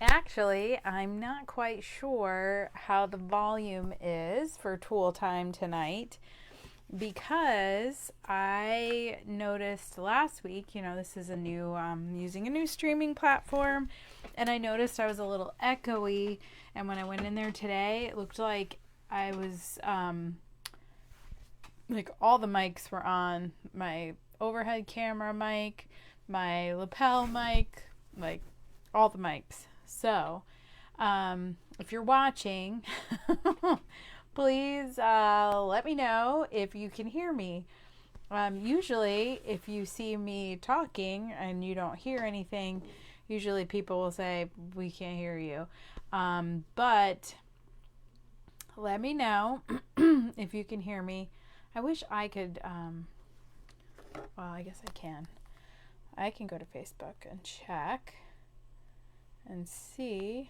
Actually, I'm not quite sure how the volume is for tool time tonight because I noticed last week, this is a new, using a new streaming platform, and I noticed I was a little echoey. And when I went in there today, it looked like I was, like all the mics were on, my overhead camera mic, my lapel mic, like all the mics. So, if you're watching, please let me know if you can hear me. Usually, if you see me talking and you don't hear anything, usually people will say, we can't hear you. But let me know if you can hear me. I wish I could, well, I guess I can. I can go to Facebook and check and see.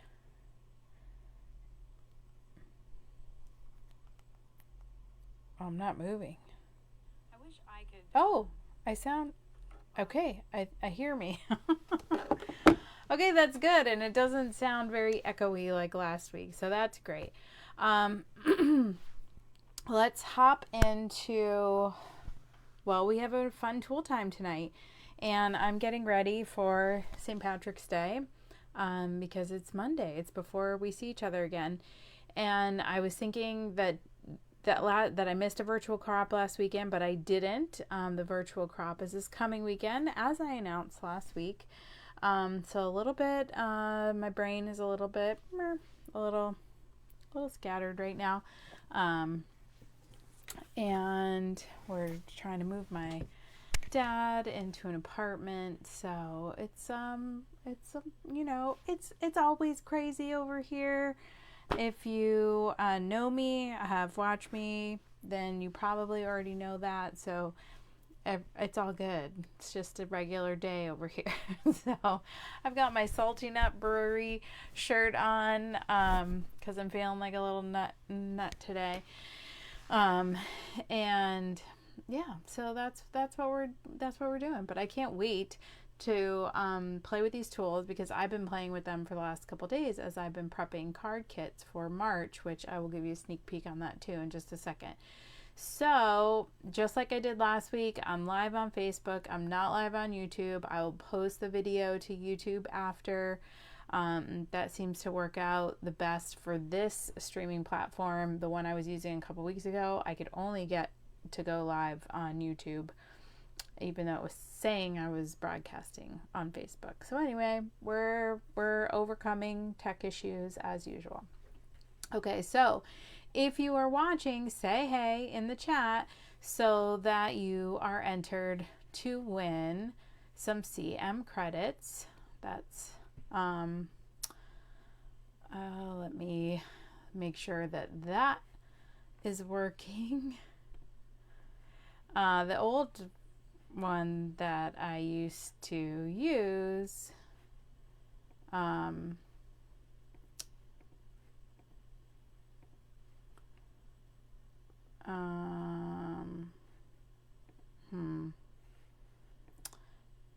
Oh, I'm not moving. I wish I could. Oh, I sound okay. I hear me. Okay, that's good, and it doesn't sound very echoey like last week, so that's great. Let's hop into, well, we have a fun tool time tonight, and I'm getting ready for St. Patrick's Day because it's Monday. It's before we see each other again, and I was thinking that I missed a virtual crop last weekend, but I didn't. The virtual crop is this coming weekend, as I announced last week. So a little bit, my brain is a little scattered right now. And we're trying to move my dad into an apartment. So it's always crazy over here. If you know me, have watched me, then you probably already know that. So it's all good. It's just a regular day over here. So I've got my Salty Nut Brewery shirt on because I'm feeling like a little nut today. And yeah, so that's what we're doing. But I can't wait to play with these tools because I've been playing with them for the last couple days as I've been prepping card kits for March, which I will give you a sneak peek on that too in just a second. So just like I did last week, I'm live on Facebook. I'm not live on YouTube. I will post the video to YouTube after. That seems to work out the best for this streaming platform. The one I was using a couple weeks ago, I could only get to go live on YouTube, even though it was saying I was broadcasting on Facebook. So anyway, we're overcoming tech issues as usual. Okay, so if you are watching, say hey in the chat so that you are entered to win some CM credits. That's let me make sure that is working. The old one that I used to use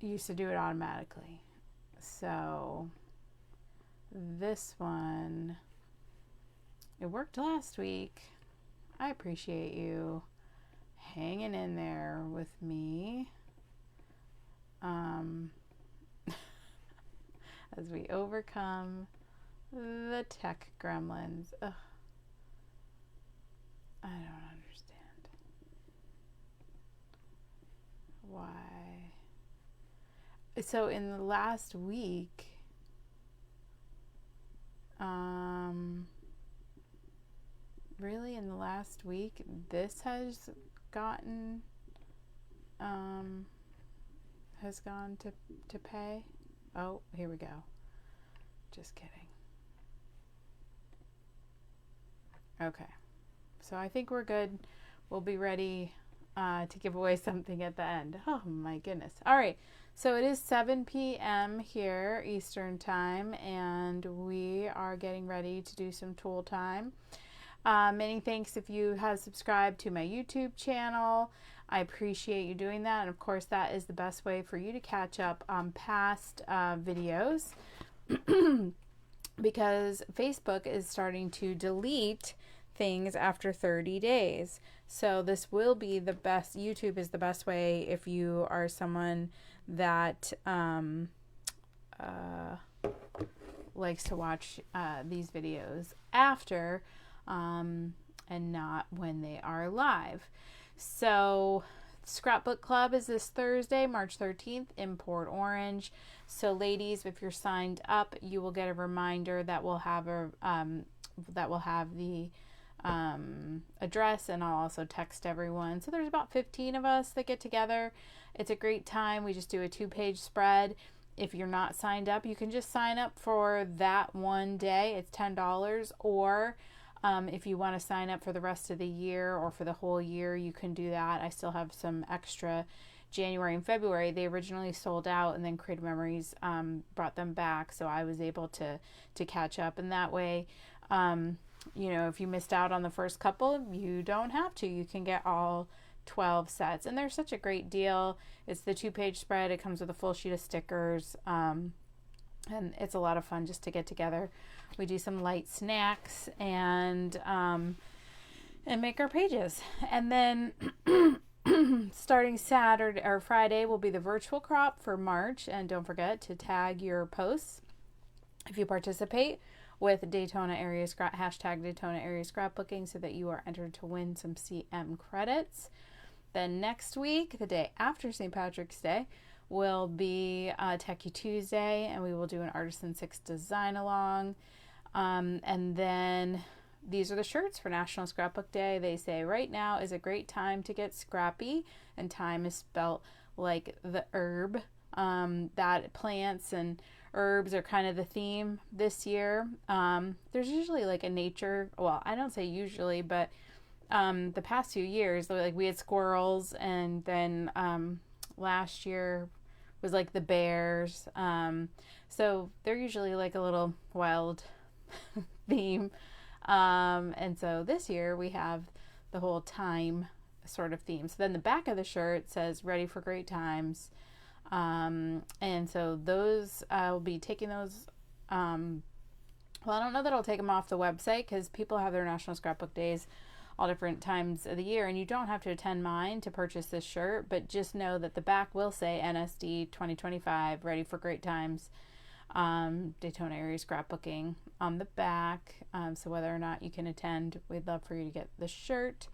used to do it automatically. So this one, it worked last week. I appreciate you hanging in there with me as we overcome the tech gremlins. Ugh. I don't understand why. So in the last week, really in the last week, this has gotten, has gone to pay. Oh, here we go. Just kidding. Okay. So I think we're good. We'll be ready to give away something at the end. Oh my goodness. All right. So it is 7 p.m. here Eastern time, and we are getting ready to do some tool time. Many thanks if you have subscribed to my YouTube channel. I appreciate you doing that. And of course, that is the best way for you to catch up on past videos. because Facebook is starting to delete things after 30 days. So this will be the best. YouTube is the best way if you are someone that likes to watch these videos after and not when they are live. So Scrapbook Club is this Thursday, March 13th in Port Orange. So ladies, if you're signed up, you will get a reminder that will have the address, and I'll also text everyone. So there's about 15 of us that get together. It's a great time. We just do a 2-page spread. If you're not signed up, you can just sign up for that one day. It's $10. Or if you want to sign up for the rest of the year or for the whole year, you can do that. I still have some extra January and February. They originally sold out, and then Creative Memories brought them back, so I was able to catch up. And that way, if you missed out on the first couple, you don't have to. You can get all 12 sets, and they're such a great deal. It's the 2-page spread. It comes with a full sheet of stickers, and it's a lot of fun just to get together. We do some light snacks and make our pages. And then starting Saturday or Friday will be the virtual crop for March. And don't forget to tag your posts if you participate with Daytona Area hashtag Daytona Area Scrapbooking, so that you are entered to win some CM credits. Then next week, the day after St. Patrick's Day, will be Techie Tuesday, and we will do an Artisan 6 design along. And then these are the shirts for National Scrapbook Day. They say right now is a great time to get scrappy, and time is spelt like the herb. That plants and herbs are kind of the theme this year. There's usually like a nature, well, I don't say usually, but the past few years, like we had squirrels, and then last year was like the bears. So they're usually like a little wild theme. And so this year we have the whole time sort of theme. So then the back of the shirt says ready for great times. And so those, I'll be taking those, well, I don't know that I'll take them off the website, because people have their National Scrapbook Days all different times of the year, and you don't have to attend mine to purchase this shirt, but just know that the back will say NSD 2025, ready for great times, Daytona Area Scrapbooking on the back. So whether or not you can attend, we'd love for you to get the shirt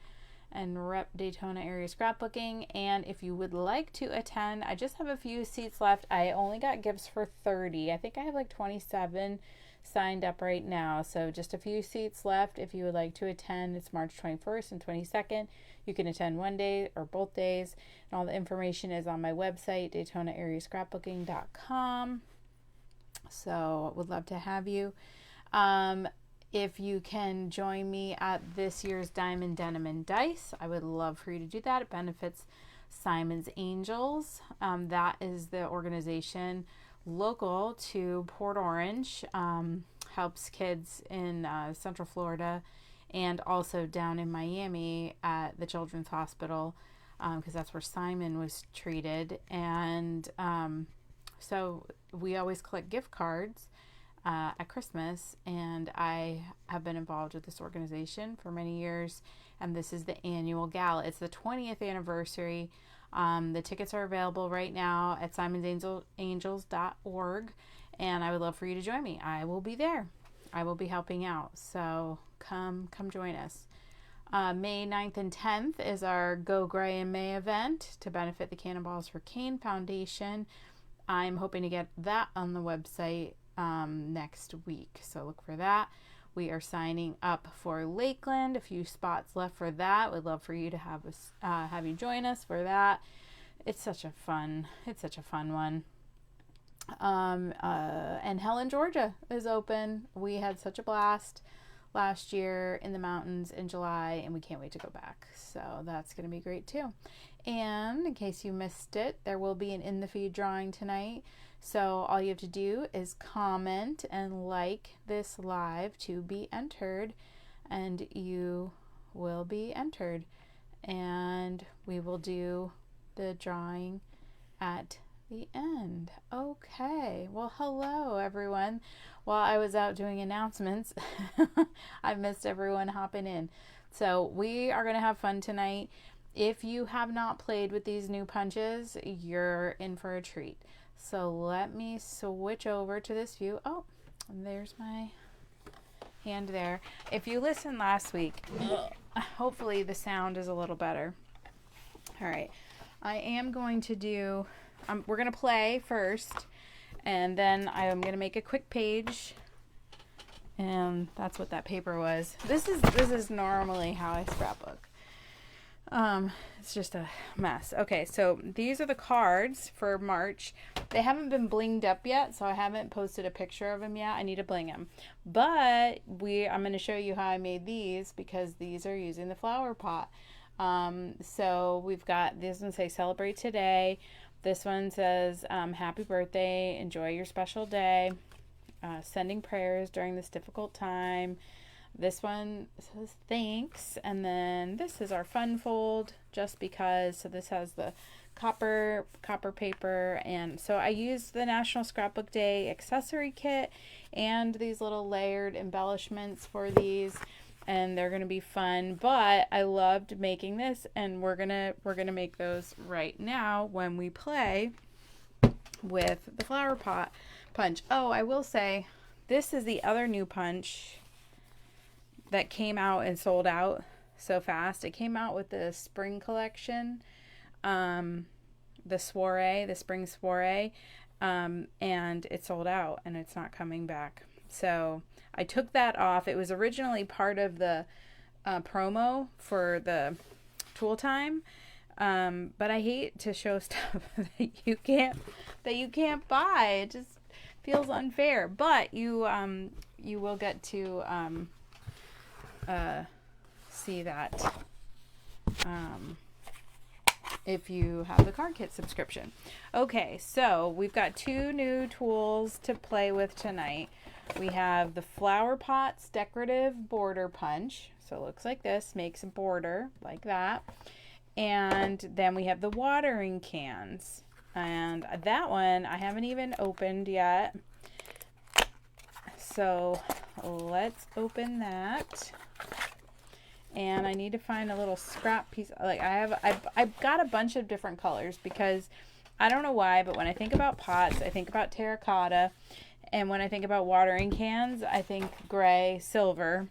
and rep Daytona Area Scrapbooking. And if you would like to attend, I just have a few seats left. I only got gifts for 30. I think I have like 27 signed up right now, so just a few seats left. If you would like to attend, it's March 21st and 22nd. You can attend one day or both days, and all the information is on my website, DaytonaAreaScrapbooking.com. So would love to have you. If you can join me at this year's Diamond Denim and Dice, I would love for you to do that. It benefits Simon's Angels. That is the organization local to Port Orange, helps kids in Central Florida, and also down in Miami at the Children's Hospital, because that's where Simon was treated. And so we always collect gift cards at Christmas, and I have been involved with this organization for many years, and this is the annual gala. It's the 20th anniversary. The tickets are available right now at simonsangels.org, and I would love for you to join me. I will be there. I will be helping out, so come join us. May 9th and 10th is our Go Gray in May event to benefit the Cannonballs for Cane Foundation. I'm hoping to get that on the website next week, so look for that. We are signing up for Lakeland. A few spots left for that. We'd love for you to have you join us for that. It's such a fun one. And Helen, Georgia is open. We had such a blast last year in the mountains in July, and we can't wait to go back. So that's going to be great too. And in case you missed it, there will be an In the Feed drawing tonight. So all you have to do is comment and like this live to be entered, and you will be entered. And we will do the drawing at the end. Okay. Well, hello, everyone. While I was out doing announcements, I missed everyone hopping in. So we are going to have fun tonight. If you have not played with these new punches, you're in for a treat. So let me switch over to this view. Oh, and there's my hand there. If you listened last week, hopefully the sound is a little better. All right. I am going to do, we're going to play first, and then I'm going to make a quick page, and that's what that paper was. This is normally how I scrapbook. It's just a mess. Okay, so these are the cards for March. They haven't been blinged up yet, so I haven't posted a picture of them yet. I need to bling them. But I'm going to show you how I made these, because these are using the flower pot. So we've got, this one say celebrate today. This one says happy birthday, enjoy your special day, sending prayers during this difficult time. This one says thanks, and then this is our fun fold, just because. So this has the copper paper, and so I used the National Scrapbook Day accessory kit and these little layered embellishments for these, and they're gonna be fun. But I loved making this, and we're gonna make those right now when we play with the flower pot punch. Oh, I will say, this is the other new punch that came out and sold out so fast. It came out with the spring collection, the spring soiree, and it sold out, and it's not coming back. So I took that off. It was originally part of the promo for the tool time, but I hate to show stuff that you can't buy. It just feels unfair. But you will get to see that if you have the card kit subscription. Okay, so we've got two new tools to play with tonight. We have the Flower Pots Decorative Border Punch. So it looks like this, makes a border like that. And then we have the watering cans. And that one I haven't even opened yet. So let's open that. And I need to find a little scrap piece. Like I've got a bunch of different colors, because I don't know why, but when I think about pots, I think about terracotta. And when I think about watering cans, I think gray, silver.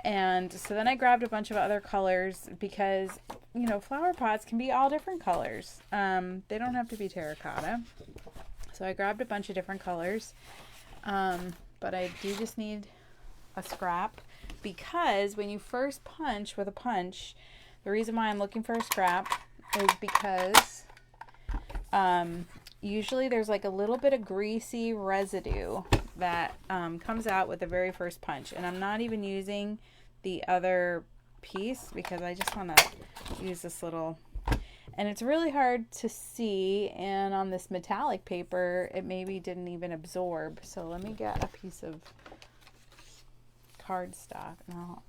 And so then I grabbed a bunch of other colors, because, you know, flower pots can be all different colors. They don't have to be terracotta. So I grabbed a bunch of different colors. But I do just need a scrap, because when you first punch with a punch, the reason why I'm looking for a scrap is because usually there's like a little bit of greasy residue that comes out with the very first punch. And I'm not even using the other piece, because I just want to use this little, and it's really hard to see, and on this metallic paper it maybe didn't even absorb. So let me get a piece of cardstock. No,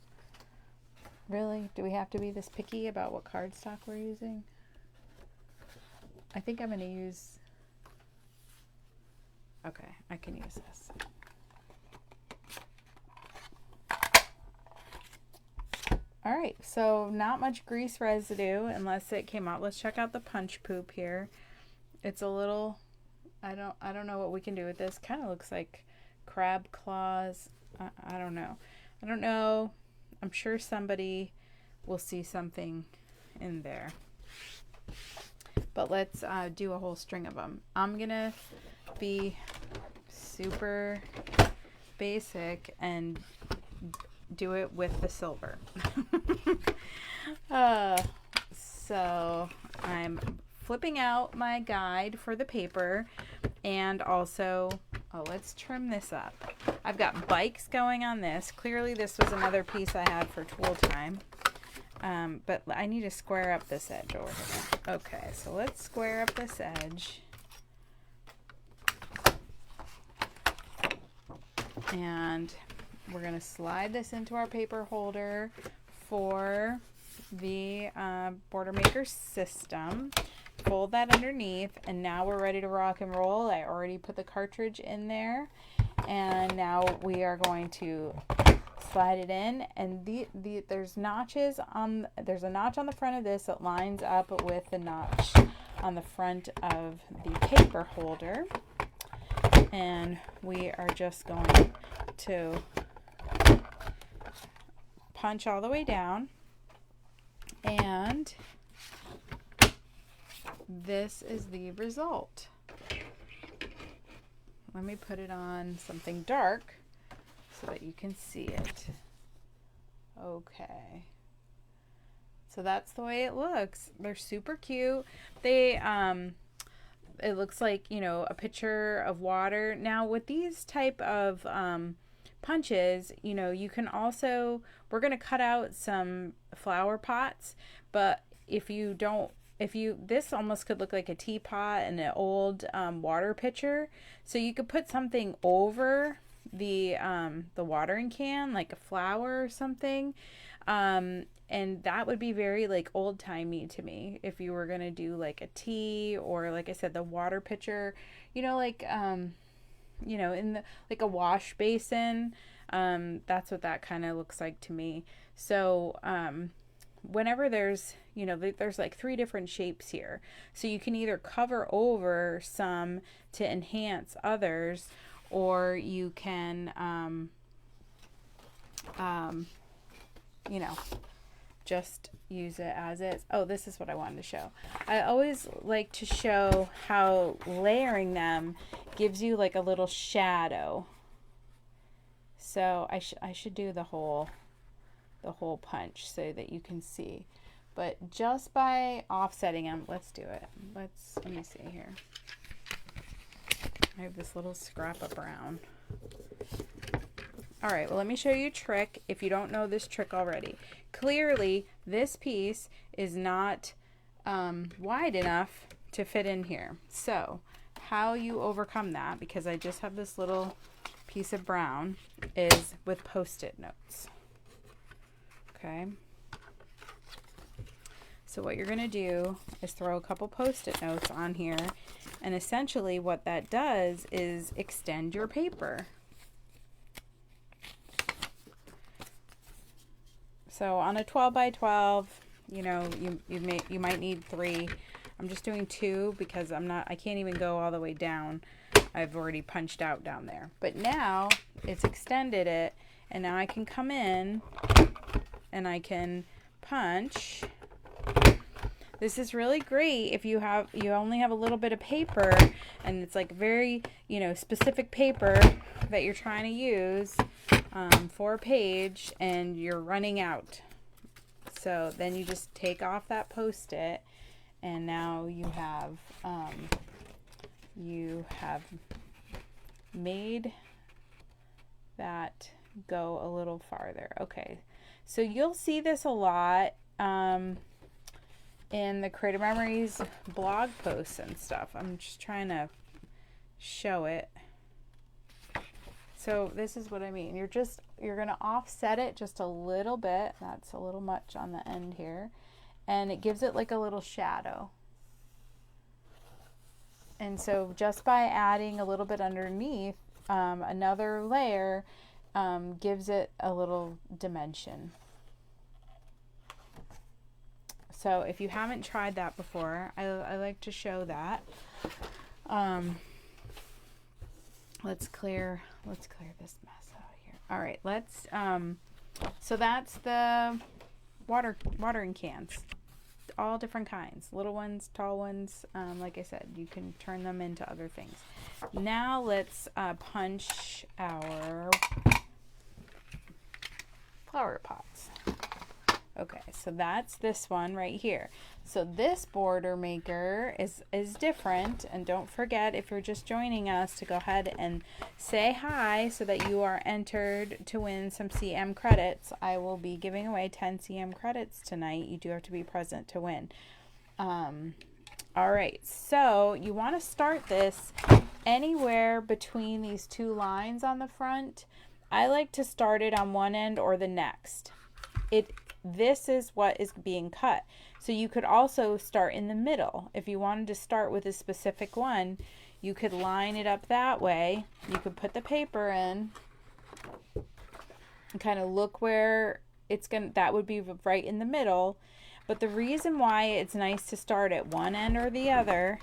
really, do we have to be this picky about what cardstock we're using? I think I'm going to use, okay, I can use this. All right, so not much grease residue unless it came out. Let's check out the punch poop here. It's a little, I don't know what we can do with this. Kind of looks like crab claws. I don't know. I don't know. I'm sure somebody will see something in there. But let's do a whole string of them. I'm gonna be super basic and do it with the silver. So I'm flipping out my guide for the paper, and also, oh, let's trim this up. I've got bikes going on this. Clearly this was another piece I had for tool time. But I need to square up this edge over here. Okay, so let's square up this edge. And we're going to slide this into our paper holder for the Border Maker system. fold that underneath, and now we're ready to rock and roll. I already put the cartridge in there, and now we are going to slide it in, and there's notches on, there's a notch on the front of this that lines up with the notch on the front of the paper holder, and we are just going to punch all the way down, and this is the result. Let me put it on something dark so that you can see it. Okay. So that's the way it looks. They're super cute. They, it looks like, you know, a pitcher of water. Now with these type of punches, you know, you can also, we're going to cut out some flower pots, but if you don't, this almost could look like a teapot and an old water pitcher. So you could put something over the watering can, like a flower or something. And that would be very like old timey to me if you were going to do like a tea, or like I said, the water pitcher, you know, like, you know, in the, like a wash basin. That's what that kind of looks like to me. So, whenever there's, you know, there's like 3 different shapes here. So you can either cover over some to enhance others, or you can, you know, just use it as is. Oh, this is what I wanted to show. I always like to show how layering them gives you like a little shadow. So I should do the whole punch so that you can see. But just by offsetting them, let's do it. Let me see here. I have this little scrap of brown. All right, well, let me show you a trick if you don't know this trick already. Clearly, this piece is not wide enough to fit in here. So, how you overcome that, because I just have this little piece of brown, is with Post-it notes. Okay. So what you're going to do is throw a couple Post-it notes on here, and essentially what that does is extend your paper. So on a 12 by 12, you know, you might need 3. I'm just doing 2 because I can't even go all the way down. I've already punched out down there. But now it's extended it, and now I can come in and I can punch. This is really great if you only have a little bit of paper, and it's like very, you know, specific paper that you're trying to use for a page, and you're running out. So then you just take off that Post-it, and now you have made that go a little farther. Okay, so you'll see this a lot in the Creative Memories blog posts and stuff. I'm just trying to show it. So this is what I mean. You're going to offset it just a little bit. That's a little much on the end here. And it gives it like a little shadow. And so just by adding a little bit underneath, another layer gives it a little dimension. So if you haven't tried that before, I like to show that. Let's clear this mess out here. All right, let's, so that's the watering cans, all different kinds, little ones, tall ones. Like I said, you can turn them into other things. Now let's punch our flower pots. Okay, so that's this one right here. So this border maker is different, and don't forget, if you're just joining us, to go ahead and say hi so that you are entered to win some CM credits. I will be giving away 10 CM credits tonight. You do have to be present to win. All right, so you want to start this anywhere between these 2 lines on the front. I like to start it on one end or the next. This is what is being cut. So you could also start in the middle. If you wanted to start with a specific one, you could line it up that way. You could put the paper in and kind of look where it's going, that would be right in the middle. But the reason why it's nice to start at one end or the other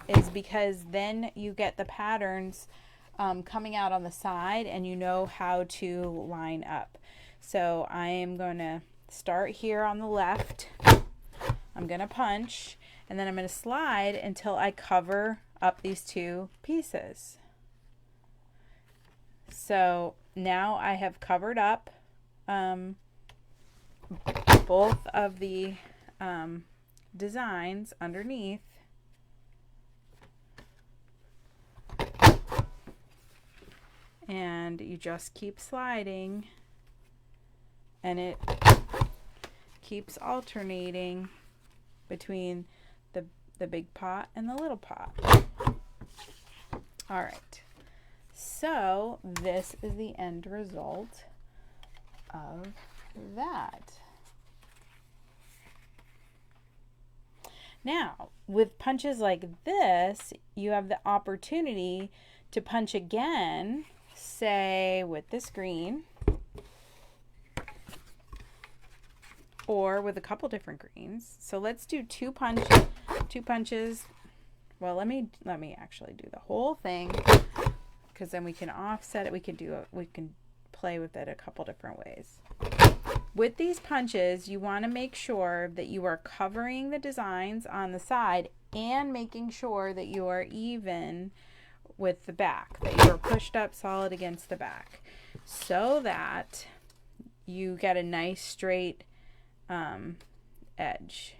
is because then you get the patterns coming out on the side and you know how to line up. So I am going to start here on the left. I'm going to punch, and then I'm going to slide until I cover up these two pieces. So now I have covered up both of the designs underneath. And you just keep sliding, and it keeps alternating between the big pot and the little pot. All right, so this is the end result of that. Now, with punches like this, you have the opportunity to punch again, say with this green, or with a couple different greens. So let's do two punches. Well, let me actually do the whole thing, because then we can offset it. We can play with it a couple different ways. With these punches, you want to make sure that you are covering the designs on the side and making sure that you are even with the back, that you are pushed up solid against the back, so that you get a nice straight edge.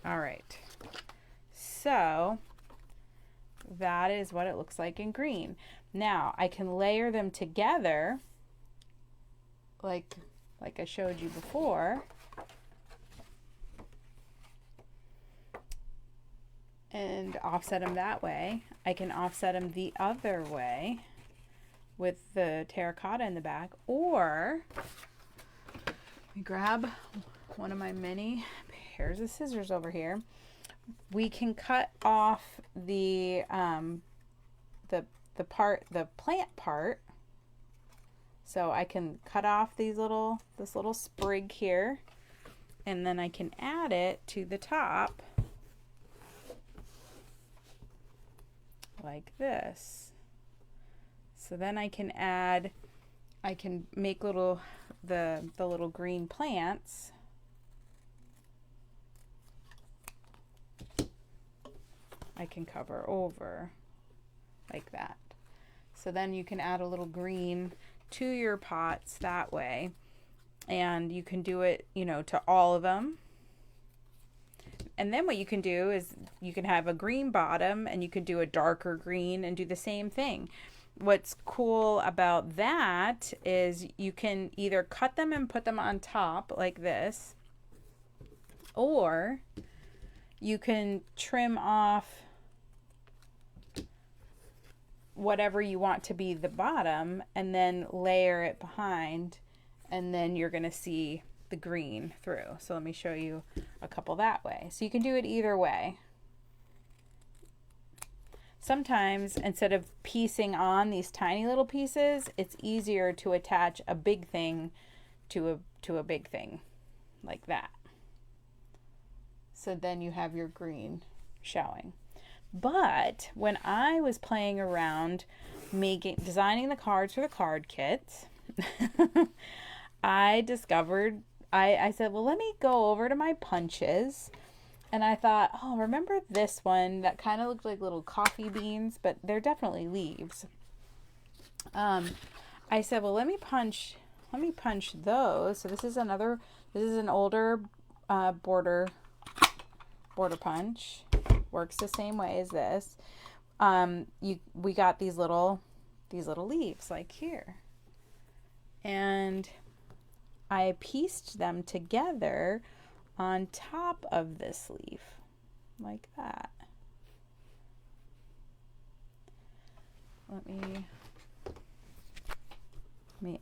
All right, so that is what it looks like in green. Now I can layer them together like I showed you before, and offset them that way. I can offset them the other way with the terracotta in the back, or let me grab one of my mini pairs of scissors over here. We can cut off the plant part. So I can cut off this little sprig here, and then I can add it to the top like this. So then I can make the little green plants. I can cover over like that. So then you can add a little green to your pots that way, and you can do it, to all of them. And then what you can do is you can have a green bottom, and you can do a darker green and do the same thing. What's cool about that is you can either cut them and put them on top like this, or you can trim off whatever you want to be the bottom and then layer it behind, and then you're going to see the green through. So let me show you a couple that way. So you can do it either way. Sometimes instead of piecing on these tiny little pieces, it's easier to attach a big thing to a big thing like that. So then you have your green showing. But when I was playing around designing the cards for the card kits, I discovered, I said, well, let me go over to my punches. And I thought, oh, remember this one that kind of looked like little coffee beans, but they're definitely leaves. I said, well, let me punch those. So this is an older border punch. Works the same way as this. We got these little leaves like here, and I pieced them together on top of this leaf like that. Let me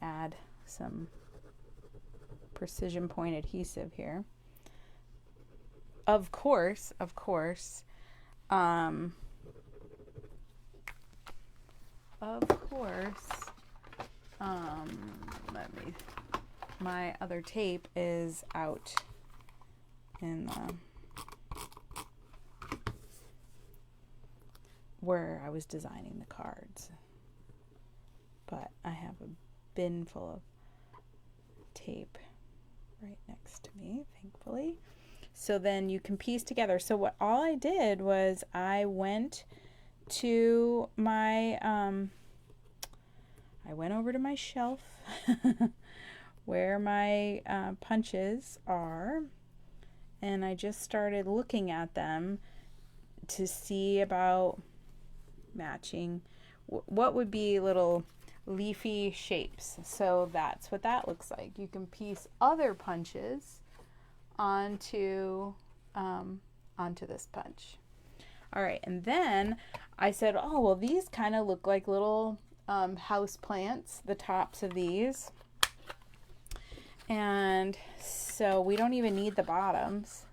add some precision point adhesive here. Of course, let me, my other tape is out in the, where I was designing the cards. But I have a bin full of tape right next to me, thankfully. So then you can piece together. So what all I did was I went to my, I went over to my shelf where my punches are, and I just started looking at them to see about matching what would be little leafy shapes. So that's what that looks like. You can piece other punches onto this punch. All right, and then I said, oh, well, these kind of look like little house plants, the tops of these. And so we don't even need the bottoms.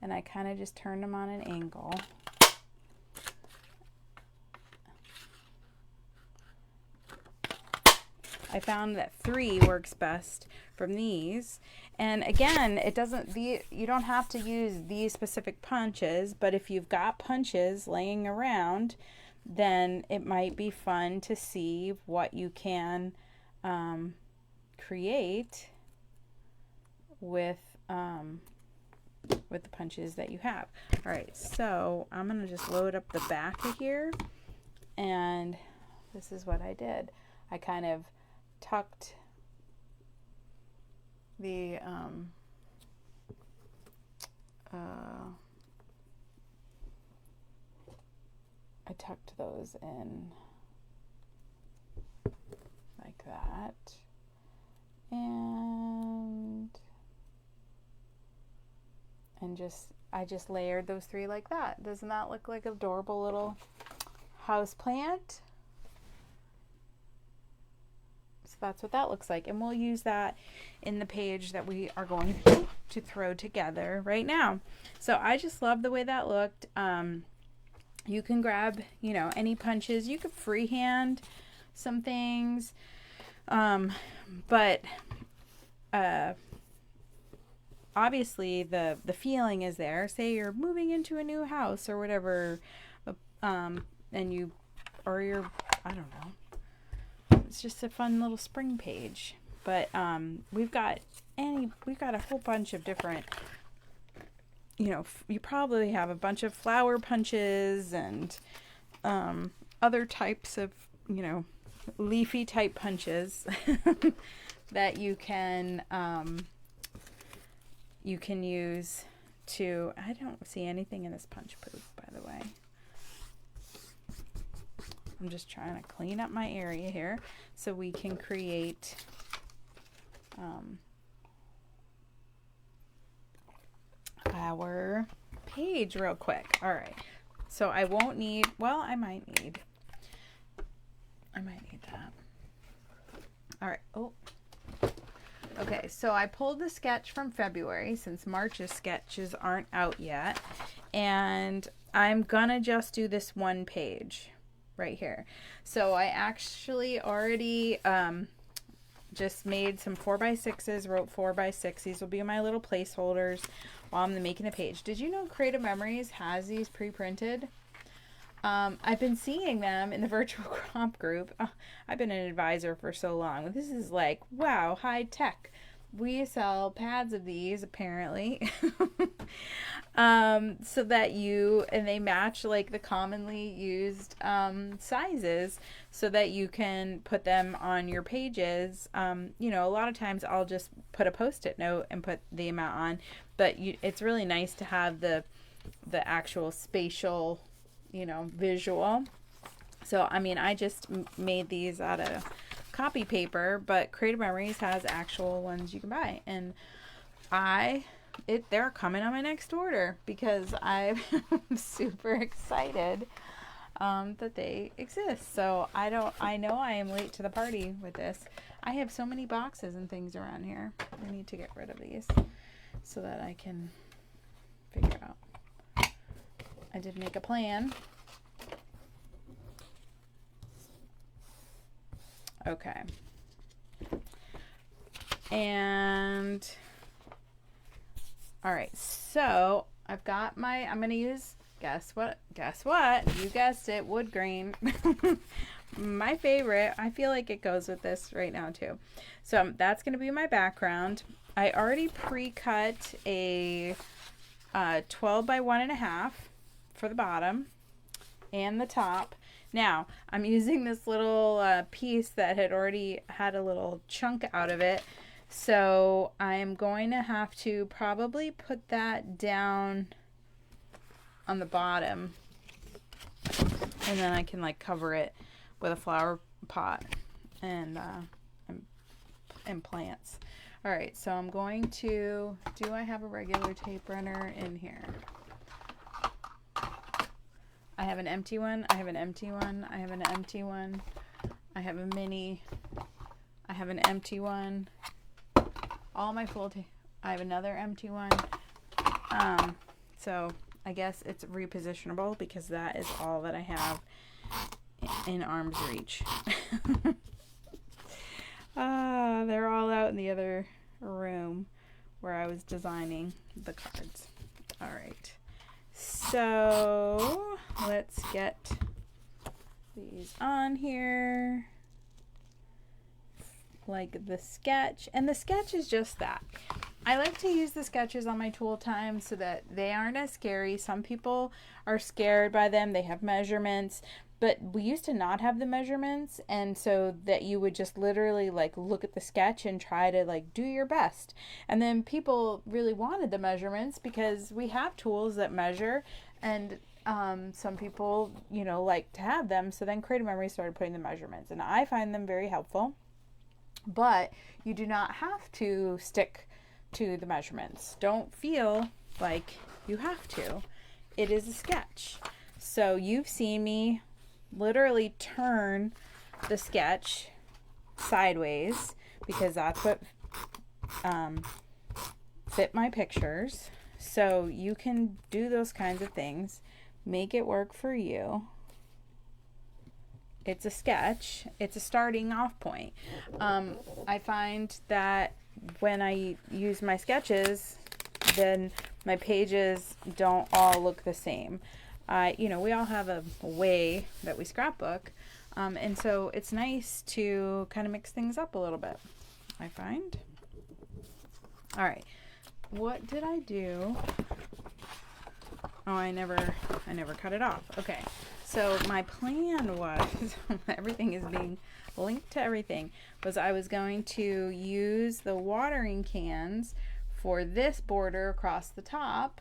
And I kind of just turned them on an angle. I found that 3 works best from these. And again, it doesn't, you don't have to use these specific punches, but if you've got punches laying around, then it might be fun to see what you can create with the punches that you have. All right, so I'm gonna just load up the back of here, and this is what I did. I kind of tucked the I tucked those in like that, and I just layered those 3 like that. Doesn't that look like an adorable little house plant? So that's what that looks like, and we'll use that in the page that we are going to throw together right now. So I just love the way that looked. You can grab, you know, any punches. You could freehand some things, but obviously the feeling is there. Say you're moving into a new house or whatever, and you're, I don't know. It's just a fun little spring page. But we've got a whole bunch of different, you know, you probably have a bunch of flower punches and other types of, you know, leafy type punches that you can use to, I don't see anything in this punch proof, by the way. I'm just trying to clean up my area here so we can create our page real quick. All right, so I won't need, well, I might need that. All right. Oh, okay, so I pulled the sketch from February since March's sketches aren't out yet, and I'm gonna just do this one page right here. So I actually already just made some 4x6s, wrote 4x6. These will be my little placeholders while I'm making the page. Did you know Creative Memories has these pre-printed? I've been seeing them in the virtual comp group. I've been an advisor for so long. This is like, wow, high tech. We sell pads of these apparently. So that and they match like the commonly used sizes so that you can put them on your pages. You know, a lot of times I'll just put a post-it note and put the amount on, but it's really nice to have the actual spatial, you know, visual. So I mean, I just made these out of copy paper, but Creative Memories has actual ones you can buy, and they're coming on my next order because I'm super excited that they exist. So I know I am late to the party with this. I have so many boxes and things around here. I need to get rid of these so that I can figure out. I did make a plan. Okay. And all right, so I've got I'm going to use, guess what? You guessed it, wood grain. My favorite. I feel like it goes with this right now too. So that's going to be my background. I already pre-cut a 12 by 1.5 for the bottom and the top. Now, I'm using this little piece that had already had a little chunk out of it. So I'm going to have to probably put that down on the bottom. And then I can like cover it with a flower pot and plants. All right, so I'm going to, do I have a regular tape runner in here? I have an empty one. I have an empty one. I have an empty one. I have a mini. I have an empty one. All my full tape. I have another empty one. So I guess it's repositionable because that is all that I have in arm's reach. They're all out in the other room where I was designing the cards. All right. So let's get these on here. Like the sketch. And the sketch is just that. I like to use the sketches on my tool time so that they aren't as scary. Some people are scared by them. They have measurements. But we used to not have the measurements, and so that you would just literally like look at the sketch and try to like do your best. And then people really wanted the measurements because we have tools that measure, and some people, you know, like to have them. So then Creative Memory started putting the measurements, and I find them very helpful. But you do not have to stick to the measurements. Don't feel like you have to. It is a sketch. So you've seen me literally turn the sketch sideways because that's what fit my pictures. So you can do those kinds of things. Make it work for you. It's a sketch. It's a starting off point. I find that when I use my sketches, then my pages don't all look the same. You know, we all have a way that we scrapbook, and so it's nice to kind of mix things up a little bit, I find. All right, what did I do? Oh, I never cut it off. Okay, so my plan was, everything is being linked to everything, was I was going to use the watering cans for this border across the top,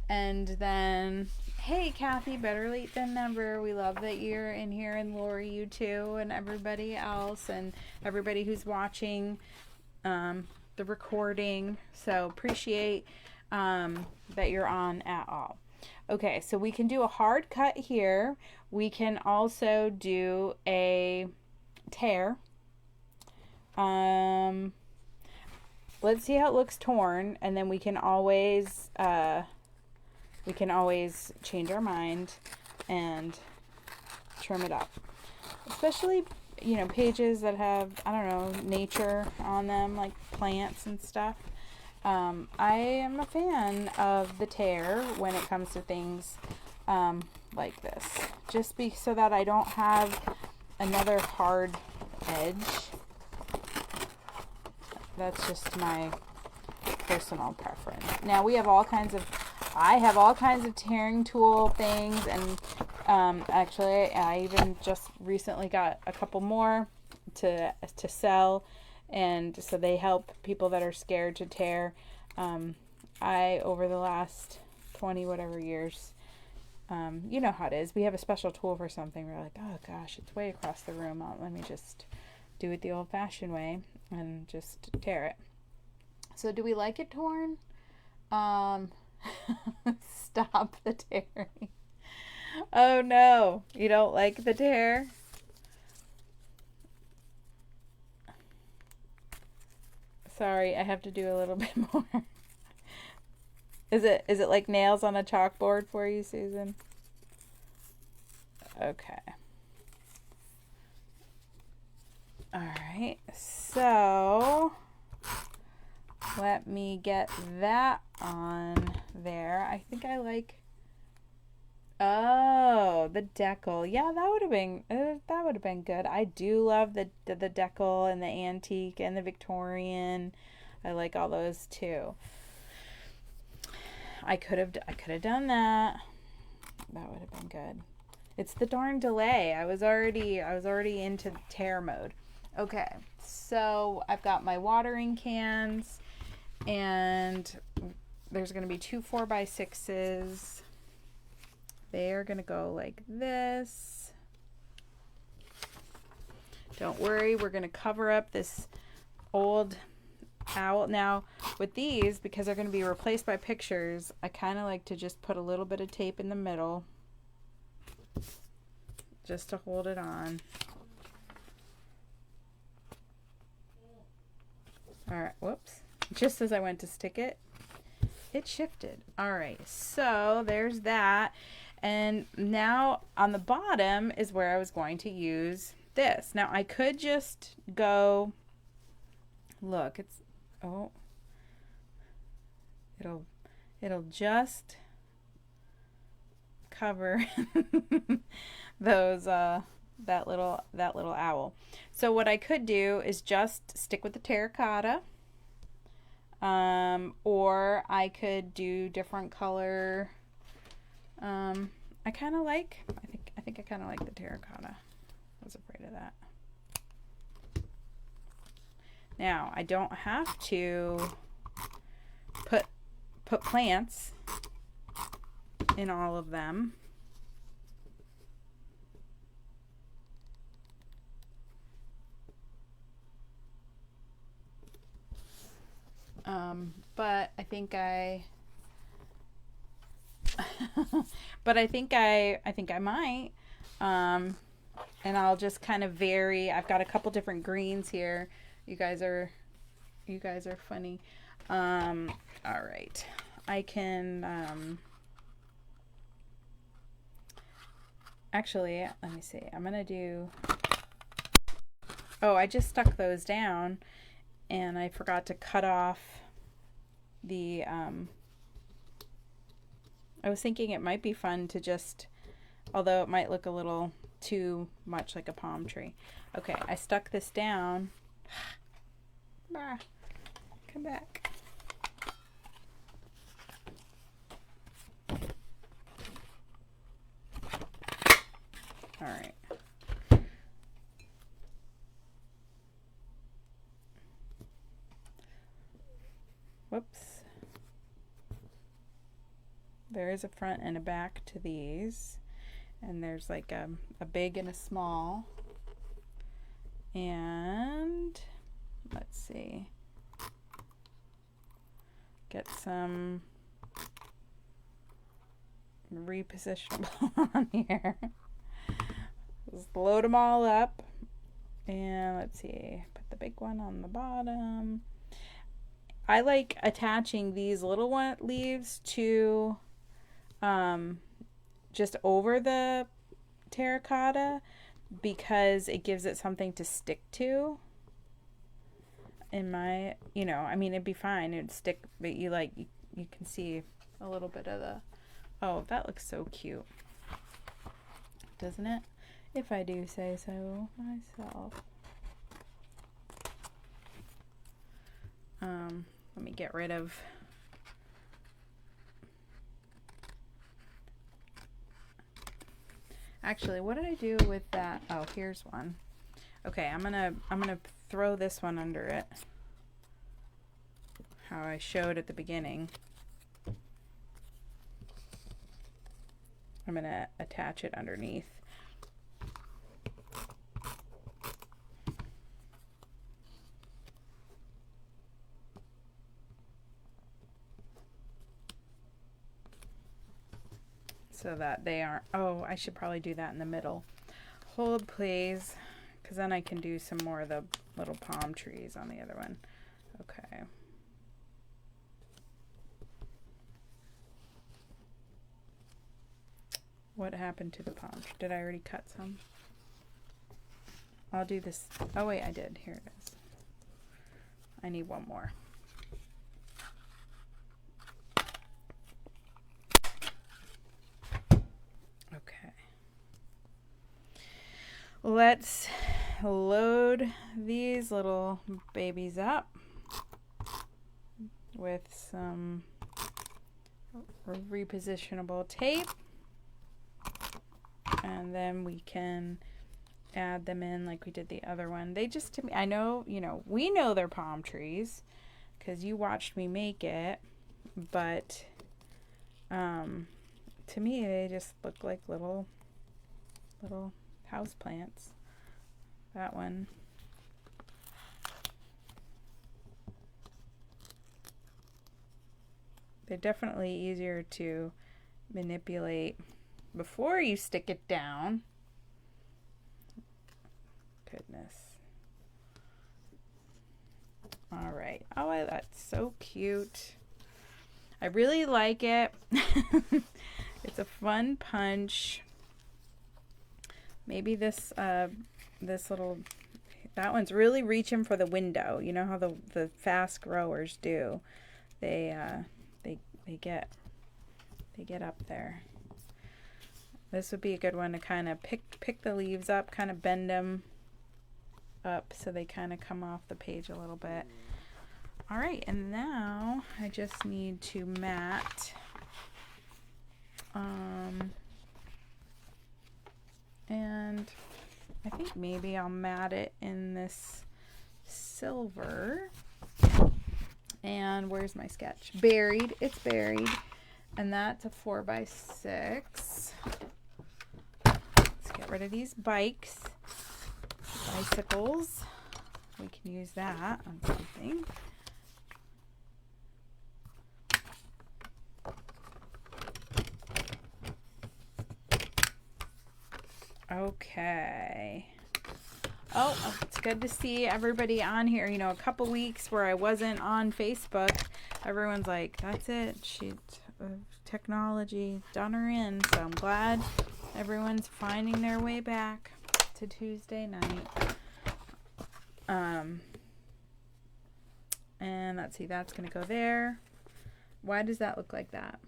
and then, hey Kathy, better late than never. We love that you're in here, and Lori, you too, and everybody else, and everybody who's watching the recording. So appreciate that you're on at all. Okay, so we can do a hard cut here. We can also do a tear. Let's see how it looks torn, and then we can always change our mind and trim it up. Especially, you know, pages that have, I don't know, nature on them, like plants and stuff. I am a fan of the tear when it comes to things like this. Just so that I don't have another hard edge. That's just my personal preference. Now we have I have all kinds of tearing tool things, and actually I even just recently got a couple more to sell, and so they help people that are scared to tear. I, over the last 20 whatever years, you know how it is. We have a special tool for something. We're like, oh gosh, it's way across the room. Let me just do it the old-fashioned way and just tear it. So do we like it torn? Stop the tearing. Oh no, you don't like the tear? Sorry, I have to do a little bit more. Is it like nails on a chalkboard for you, Susan? Okay. All right. So let me get that on there. I think I like. Oh, the decal. Yeah, that would have been good. I do love the decal and the antique and the Victorian. I like all those too. I could have done that. That would have been good. It's the darn delay. I was already into tear mode. Okay. So, I've got my watering cans and there's going to be 2 4x6s. They are going to go like this. Don't worry, we're going to cover up this old owl. Now, with these, because they're going to be replaced by pictures, I kind of like to just put a little bit of tape in the middle just to hold it on. All right, whoops. Just as I went to stick it, it shifted. All right, so there's that. And now on the bottom is where I was going to use this. Now I could just go, look, it's, oh, it'll just cover those, that little owl. So what I could do is just stick with the terracotta, or I could do different color. I kind of like, I think I kind of like the terracotta. I was afraid of that. Now, I don't have to put plants in all of them. But I think I might. And I'll just kind of vary. I've got a couple different greens here. You guys are funny. All right. I can, actually, let me see. I'm going to do, oh, I just stuck those down and I forgot to cut off the, I was thinking it might be fun to just, although it might look a little too much like a palm tree. Okay, I stuck this down. Come back. All right. Whoops. There is a front and a back to these. And there's like a big and a small. And let's see. Get some repositionable on here. Just load them all up. And let's see. Put the big one on the bottom. I like attaching these little leaves to just over the terracotta because it gives it something to stick to. In my, I mean, it'd be fine. It'd stick, but you can see a little bit of the, oh, that looks so cute. Doesn't it? If I do say so myself. Let me get rid of, actually, what did I do with that? Oh, here's one. Okay, I'm gonna throw this one under it. How I showed at the beginning. I'm gonna attach it underneath. so that they aren't, oh, I should probably do that in the middle. Hold please, because then I can do some more of the little palm trees on the other one. Okay. What happened to the palm tree? Did I already cut some? I'll do this. Oh wait, I did. Here it is. I need one more. Okay. Let's load these little babies up with some repositionable tape. And then we can add them in like we did the other one. They just, to me, I know, you know, we know they're palm trees because you watched me make it, but to me they just look like little house plants. That one. They're definitely easier to manipulate before you stick it down. Goodness. All right. Oh, that's so cute. I really like it. It's a fun punch. Maybe this this little, that one's really reaching for the window. You know how the fast growers do. They get up there. This would be a good one to kind of pick the leaves up, kind of bend them up so they kind of come off the page a little bit. All right, and now I just need to mat. And I think maybe I'll mat it in this silver. And where's my sketch? Buried. It's buried. And that's a 4x6. Let's get rid of these bicycles. We can use that on something. Okay. Oh, it's good to see everybody on here. You know, a couple weeks where I wasn't on Facebook, everyone's like, that's it. Technology done her in. So I'm glad everyone's finding their way back to Tuesday night. And let's see, that's going to go there. Why does that look like that?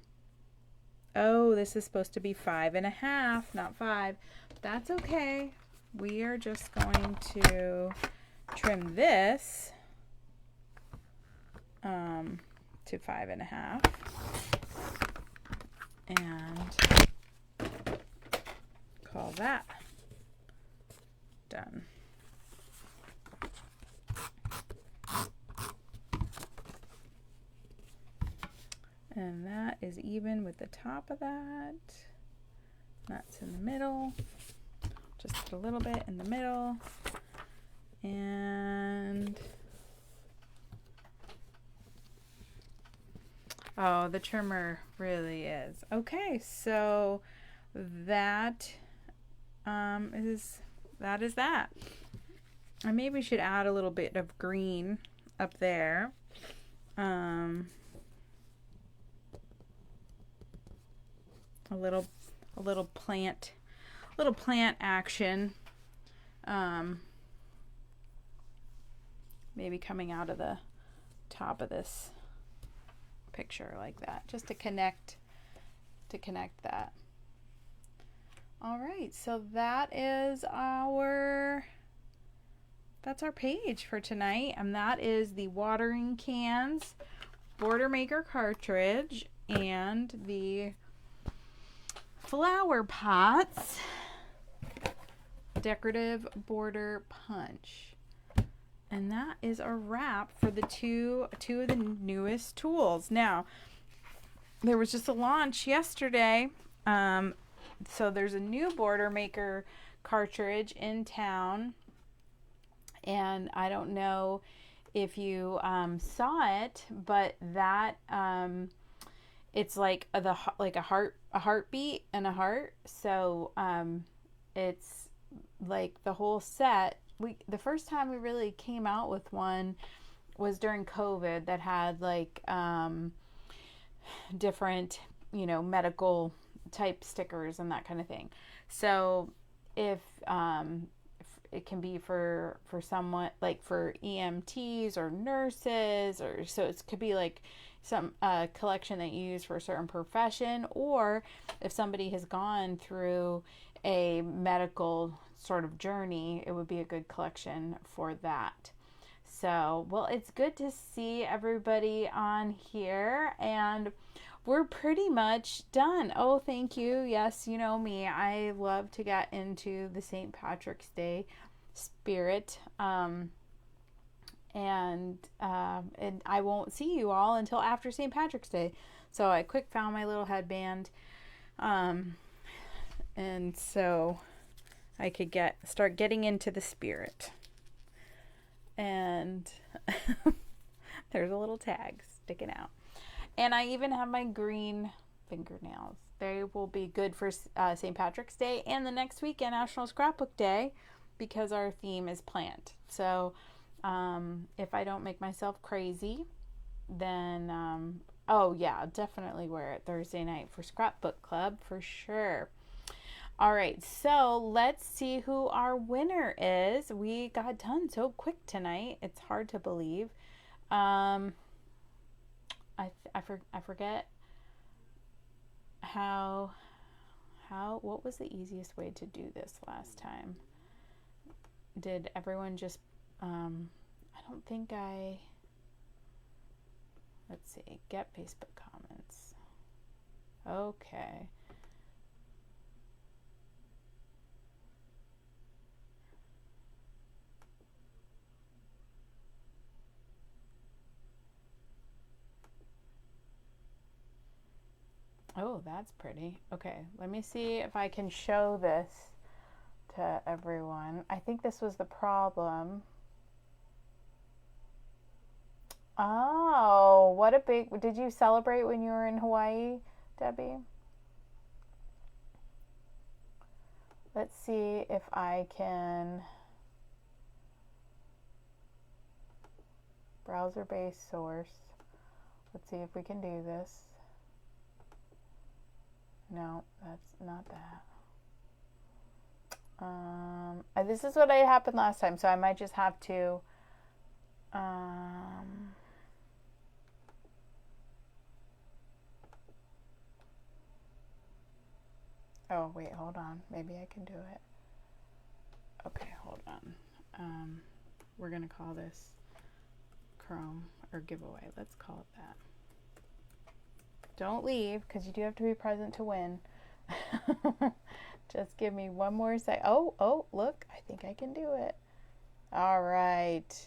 Oh, this is supposed to be 5.5, not 5. That's okay. We are just going to trim this to 5.5 and call that done. And that is even with the top of that. That's in the middle. Just put a little bit in the middle. And oh, the trimmer really is. Okay, so that is that. I maybe should add a little bit of green up there. A little plant action, maybe coming out of the top of this picture like that, just to connect that. All right, so that's our page for tonight, and that is the watering cans, border maker cartridge, and the flower pots decorative border punch. And that is a wrap for the two of the newest tools. Now, there was just a launch yesterday, so there's a new border maker cartridge in town, and I don't know if you saw it, but that it's like a heartbeat and a heart. So it's like the whole set. The first time we really came out with one was during COVID that had like different, medical type stickers and that kind of thing. So if it can be for someone like for EMTs or nurses, or so it could be like some collection that you use for a certain profession, or if somebody has gone through a medical sort of journey, it would be a good collection for that. So, well, it's good to see everybody on here, and we're pretty much done. Oh, thank you. Yes, you know me. I love to get into the St. Patrick's Day spirit. And I won't see you all until after St. Patrick's Day. So I quick found my little headband. And so I could start getting into the spirit. And there's a little tag sticking out. And I even have my green fingernails. They will be good for St. Patrick's Day and the next weekend, National Scrapbook Day, because our theme is plant. So if I don't make myself crazy, then, oh yeah, definitely wear it Thursday night for Scrapbook Club for sure. All right, so let's see who our winner is. We got done so quick tonight. It's hard to believe. I forget what was the easiest way to do this last time? Did everyone just I don't think let's see, get Facebook comments. Okay. Oh, that's pretty. Okay, let me see if I can show this to everyone. I think this was the problem. Oh, what a big... Did you celebrate when you were in Hawaii, Debbie? Let's see if I can... Browser-based source. Let's see if we can do this. No, that's not that. This is what happened last time, so I might just have to oh wait, hold on, maybe I can do it. Okay, hold on. We're gonna call this Chrome or giveaway. Let's call it that. Don't leave, because you do have to be present to win. Just give me one more sec. Oh, look, I think I can do it. All right.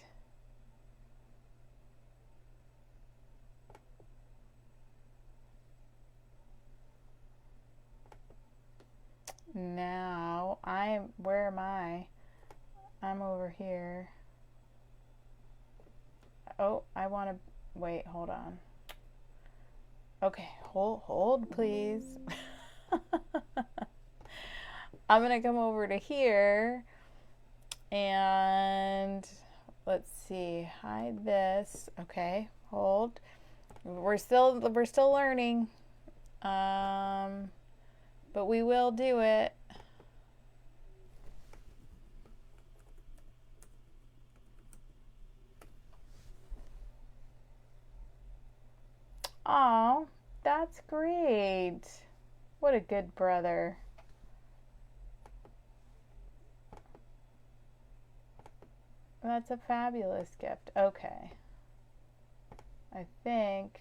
Now, where am I? I'm over here. Oh, I want to, wait, hold on. Okay, hold please. I'm gonna come over to here and let's see, hide this. Okay, hold. We're still learning, but we will do it. Oh, that's great. What a good brother. That's a fabulous gift. Okay. I think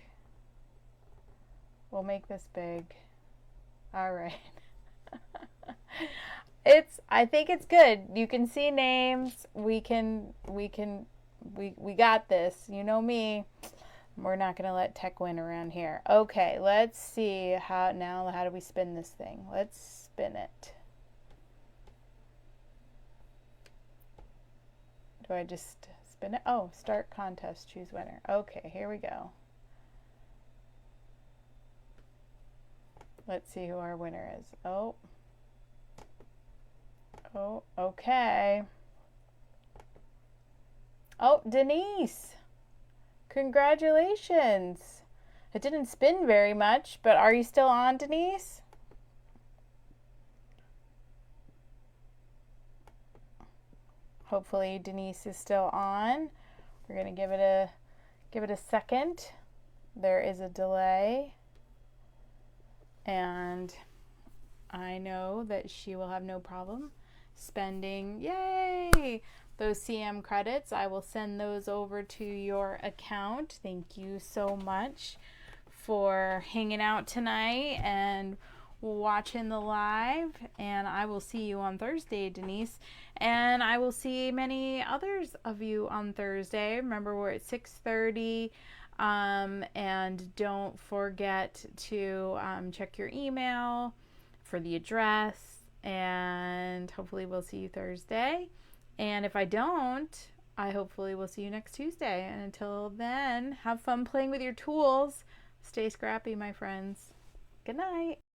we'll make this big. All right. I think it's good. You can see names. We got this. You know me. We're not going to let tech win around here. Okay, let's see how do we spin this thing? Let's spin it. Do I just spin it? Oh, start contest, choose winner. Okay, here we go. Let's see who our winner is. Oh, okay. Oh, Denise. Congratulations. It didn't spin very much, but are you still on, Denise? Hopefully Denise is still on. We're going to give it a second. There is a delay. And I know that she will have no problem spending, yay, those CM credits. I will send those over to your account. Thank you so much for hanging out tonight and watching the live, and I will see you on Thursday, Denise, and I will see many others of you on Thursday. Remember, we're at 6:30, and don't forget to check your email for the address, and hopefully we'll see you Thursday. And if I don't, I hopefully will see you next Tuesday. And until then, have fun playing with your tools. Stay scrappy, my friends. Good night.